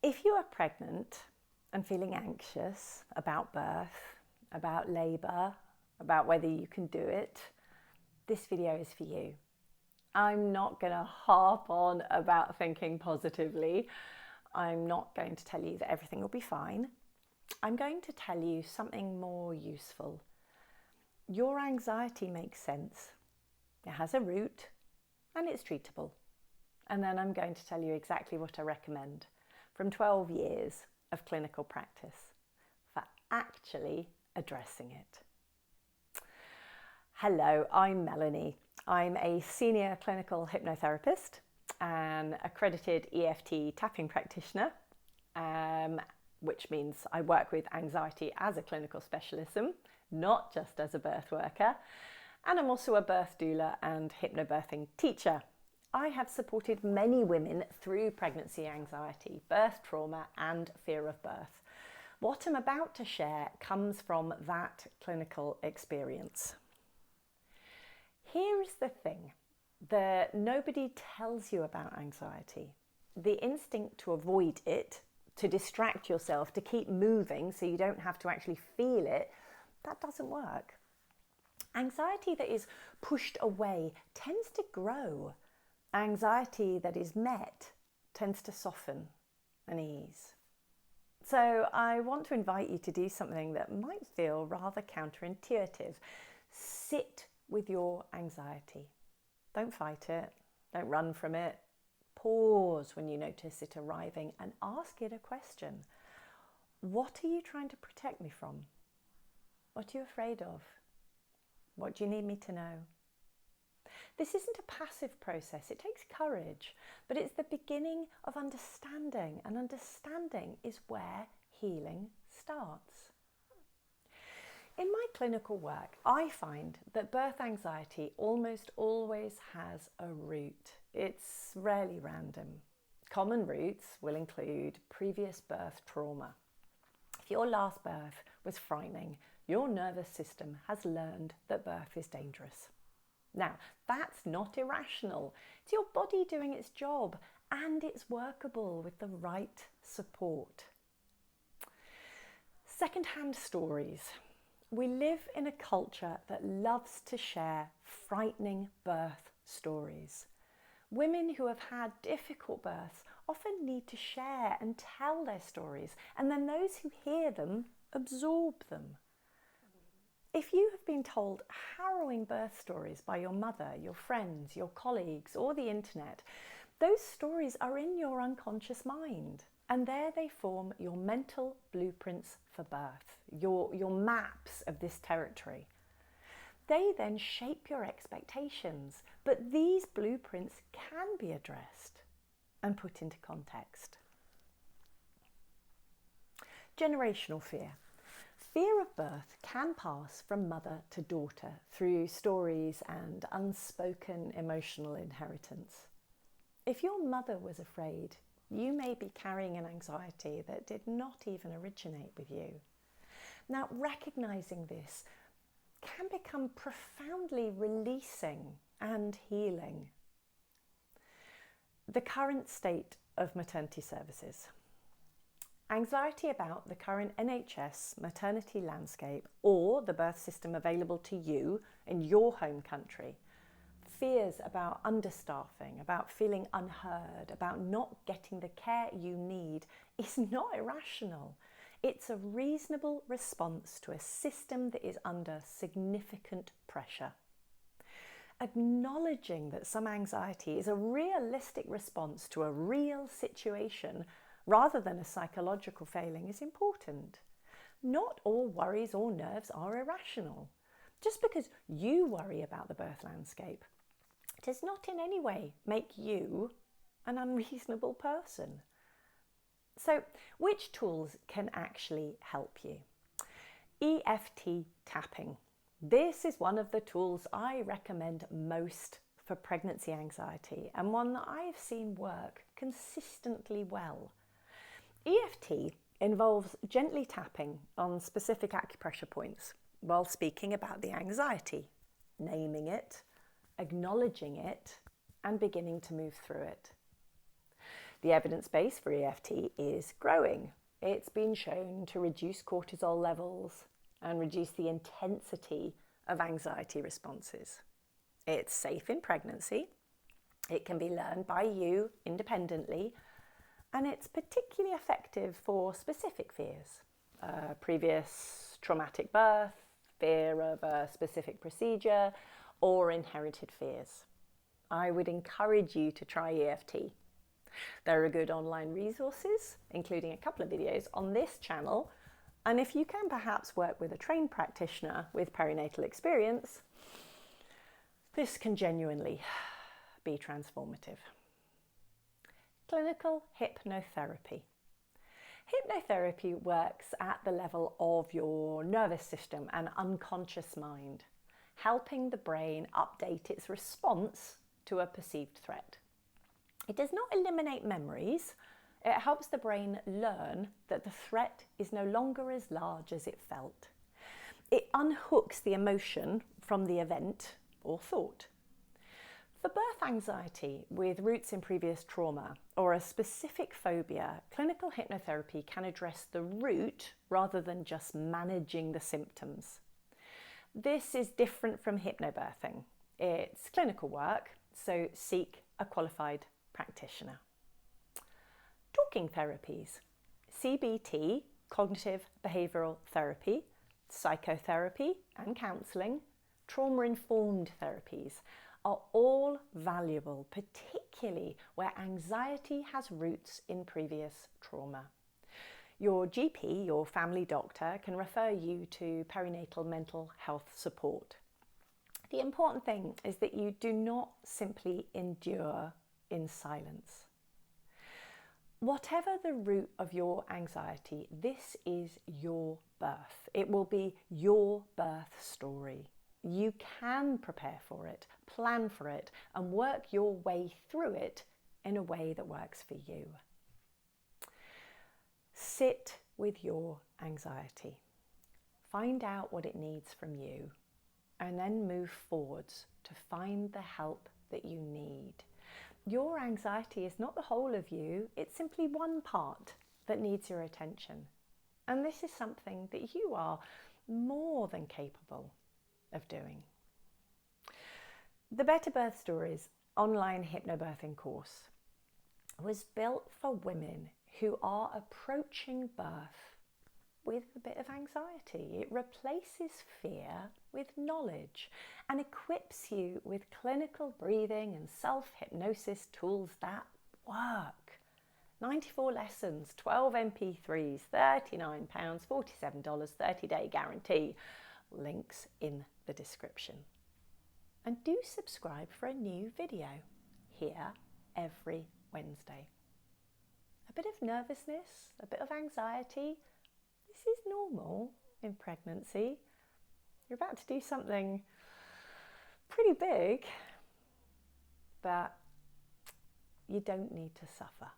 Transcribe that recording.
If you are pregnant and feeling anxious about birth, about labour, about whether you can do it, this video is for you. I'm not going to harp on about thinking positively. I'm not going to tell you that everything will be fine. I'm going to tell you something more useful. Your anxiety makes sense. It has a root and it's treatable. And then I'm going to tell you exactly what I recommend from 12 years of clinical practice for actually addressing it. Hello, I'm Melanie. I'm a senior clinical hypnotherapist, an accredited EFT tapping practitioner, which means I work with anxiety as a clinical specialism, not just as a birth worker. And I'm also a birth doula and hypnobirthing teacher. I have supported many women through pregnancy anxiety, birth trauma and fear of birth. What I'm about to share comes from that clinical experience. Here is the thing that nobody tells you about anxiety. The instinct to avoid it, to distract yourself, to keep moving so you don't have to actually feel it, that doesn't work. Anxiety that is pushed away tends to grow. Anxiety that is met tends to soften and ease. So I want to invite you to do something that might feel rather counterintuitive. Sit with your anxiety. Don't fight it. Don't run from it. Pause when you notice it arriving and ask it a question. What are you trying to protect me from? What are you afraid of? What do you need me to know? This isn't a passive process. It takes courage, but it's the beginning of understanding, and understanding is where healing starts. In my clinical work, I find that birth anxiety almost always has a root. It's rarely random. Common roots will include previous birth trauma. If your last birth was frightening, your nervous system has learned that birth is dangerous. Now, that's not irrational. It's your body doing its job, and it's workable with the right support. Secondhand stories. We live in a culture that loves to share frightening birth stories. Women who have had difficult births often need to share and tell their stories, and then those who hear them absorb them. If you have been told harrowing birth stories by your mother, your friends, your colleagues, or the internet, those stories are in your unconscious mind, and there they form your mental blueprints for birth, your maps of this territory. They then shape your expectations, but these blueprints can be addressed and put into context. Generational fear. Fear of birth can pass from mother to daughter through stories and unspoken emotional inheritance. If your mother was afraid, you may be carrying an anxiety that did not even originate with you. Now, recognizing this can become profoundly releasing and healing. The current state of maternity services. Anxiety about the current NHS maternity landscape or the birth system available to you in your home country. Fears about understaffing, about feeling unheard, about not getting the care you need is not irrational. It's a reasonable response to a system that is under significant pressure. Acknowledging that some anxiety is a realistic response to a real situation rather than a psychological failing is important. Not all worries or nerves are irrational. Just because you worry about the birth landscape does not in any way make you an unreasonable person. So, which tools can actually help you? EFT Tapping. This is one of the tools I recommend most for pregnancy anxiety, and one that I've seen work consistently well. EFT involves gently tapping on specific acupressure points while speaking about the anxiety, naming it, acknowledging it, and beginning to move through it. The evidence base for EFT is growing. It's been shown to reduce cortisol levels and reduce the intensity of anxiety responses. It's safe in pregnancy. It can be learned by you independently, and it's particularly effective for specific fears. Previous traumatic birth, fear of a specific procedure, or inherited fears. I would encourage you to try EFT. There are good online resources, including a couple of videos on this channel, and if you can perhaps work with a trained practitioner with perinatal experience, this can genuinely be transformative. Clinical hypnotherapy. Hypnotherapy works at the level of your nervous system and unconscious mind, helping the brain update its response to a perceived threat. It does not eliminate memories. It helps the brain learn that the threat is no longer as large as it felt. It unhooks the emotion from the event or thought. For birth anxiety with roots in previous trauma or a specific phobia, clinical hypnotherapy can address the root rather than just managing the symptoms. This is different from hypnobirthing. It's clinical work, so seek a qualified practitioner. Talking therapies, CBT, cognitive behavioural therapy, psychotherapy and counselling, trauma-informed therapies are all valuable, particularly where anxiety has roots in previous trauma. Your GP, your family doctor, can refer you to perinatal mental health support. The important thing is that you do not simply endure in silence. Whatever the root of your anxiety, this is your birth. It will be your birth story. You can prepare for it, plan for it, and work your way through it in a way that works for you. Sit with your anxiety. Find out what it needs from you, and then move forwards to find the help that you need. Your anxiety is not the whole of you, it's simply one part that needs your attention. And this is something that you are more than capable of doing. The Better Birth Stories online hypnobirthing course was built for women who are approaching birth with a bit of anxiety. It replaces fear with knowledge and equips you with clinical breathing and self-hypnosis tools that work. 94 lessons, 12 MP3s, £39, $47, 30-day guarantee. Links in the description. And do subscribe for a new video here every Wednesday. A bit of nervousness, a bit of anxiety. This is normal in pregnancy. You're about to do something pretty big, but you don't need to suffer.